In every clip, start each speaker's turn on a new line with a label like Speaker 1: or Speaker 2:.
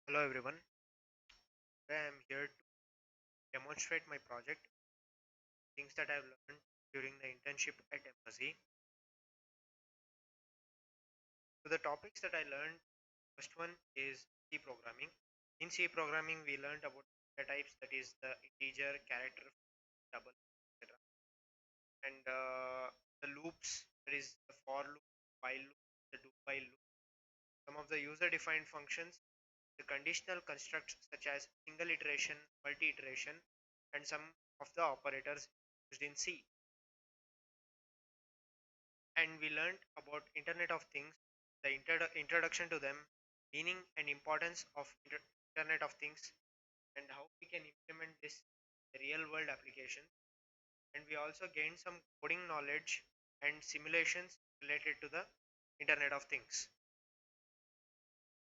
Speaker 1: Hello everyone. Today I am here to demonstrate my project, things that I've learned during the internship at Emertxe. So the topics that I learned, first one is C programming. In C programming, we learned about the types, that is the integer, character, double, etc. And the loops, that is the for loop, while loop, the do while loop. Some of the user-defined functions, the conditional constructs such as single iteration, multi-iteration, and some of the operators used in C. And we learned about Internet of Things, the introduction to them, meaning and importance of Internet of Things, and how we can implement this in real world application. And we also gained some coding knowledge and simulations related to the Internet of Things.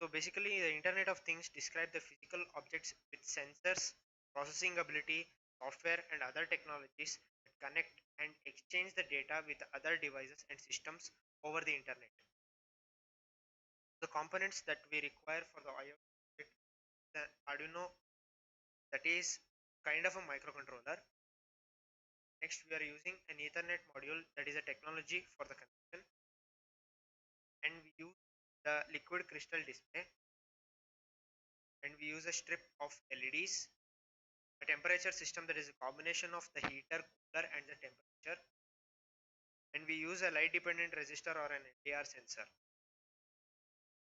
Speaker 1: So basically, the Internet of Things describe the physical objects with sensors, processing ability, software, and other technologies that connect and exchange the data with other devices and systems over the internet. The components that we require for the IoT, the Arduino, that is kind of a microcontroller. Next, we are using an Ethernet module, that is a technology for the connection, and we use the liquid crystal display, and we use a strip of LEDs, a temperature system, that is a combination of the heater, cooler, and the temperature, and we use a light dependent resistor or an LDR sensor.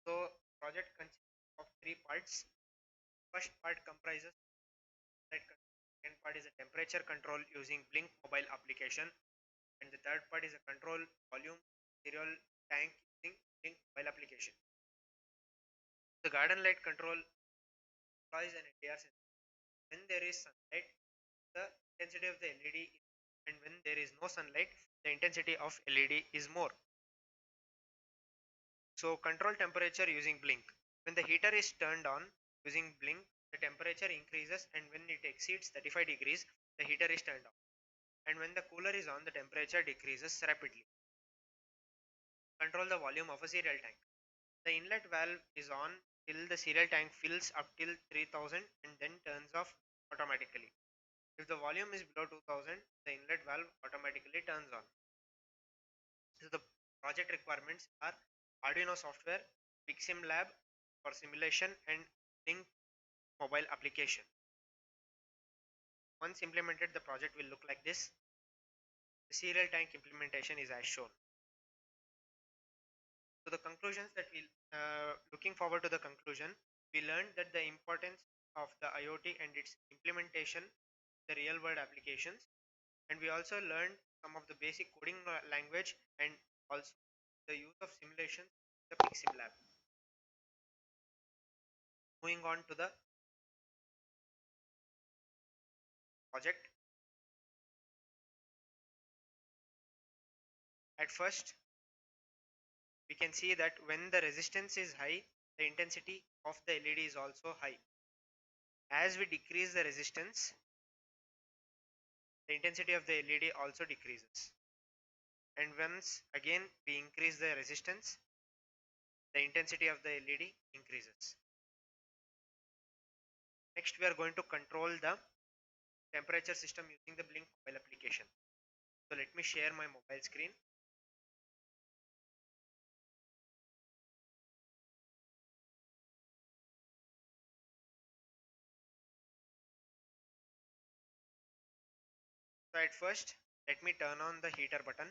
Speaker 1: So project consists of three parts. First part comprises that. Second part is a temperature control using Blink mobile application, and the third part is a control volume serial tank using Blink mobile application. The garden light control employs an LDR sensor. When there is sunlight, the intensity of the LED is, and when there is no sunlight, the intensity of LED is more. So control temperature using Blink. When the heater is turned on using Blink, the temperature increases, and when it exceeds 35 degrees, the heater is turned off. And when the cooler is on, the temperature decreases rapidly. Control the volume of a cereal tank. The inlet valve is on till the cereal tank fills up till 3000 and then turns off automatically. If the volume is below 2000, the inlet valve automatically turns on. So the project requirements are Arduino software, Pixim Lab for simulation, and Link mobile application. Once implemented, the project will look like this. The serial tank implementation is as shown. So the conclusions that we looking forward to the conclusion, we learned that the importance of the IoT and its implementation, the real world applications, and we also learned some of the basic coding language and also the use of simulation, the Pixim Lab. Moving on to the project. At first, we can see that when the resistance is high, the intensity of the LED is also high. As we decrease the resistance, the intensity of the LED also decreases. And once again we increase the resistance, the intensity of the LED increases. Next, we are going to control the temperature system using the Blink mobile application. So let me share my mobile screen. So at first, let me turn on the heater button.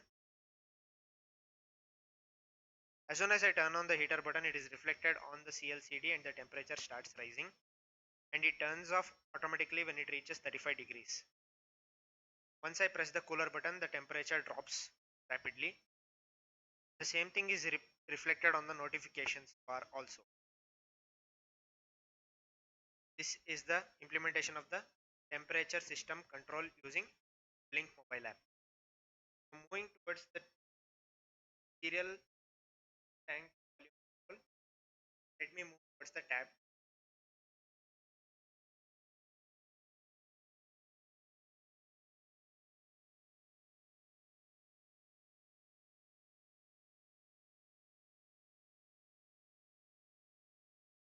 Speaker 1: As soon as I turn on the heater button, it is reflected on the CLCD and the temperature starts rising, and it turns off automatically when it reaches 35 degrees. Once I press the cooler button, the temperature drops rapidly. The same thing is reflected on the notifications bar also. This is the implementation of the temperature system control using Blink mobile app. Moving towards the serial tank volume control, let me move towards the tab.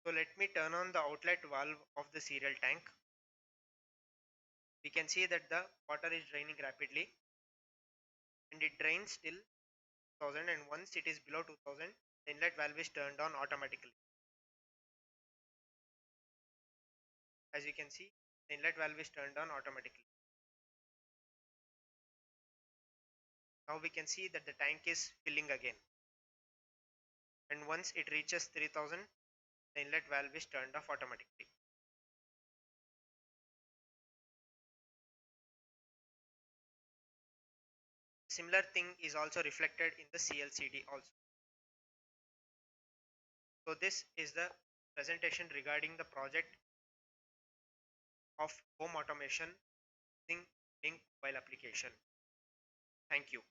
Speaker 1: So So let me turn on the outlet valve of the cereal tank. We can see that the water is draining rapidly, and it drains till 2000, and once it is below 2000, the inlet valve is turned on automatically. As you can see, the inlet valve is turned on automatically. Now we can see that the tank is filling again, and once it reaches 3000, the inlet valve is turned off automatically. Similar thing is also reflected in the CLCD also. So this is the presentation regarding the project of home automation using Link mobile application. Thank you.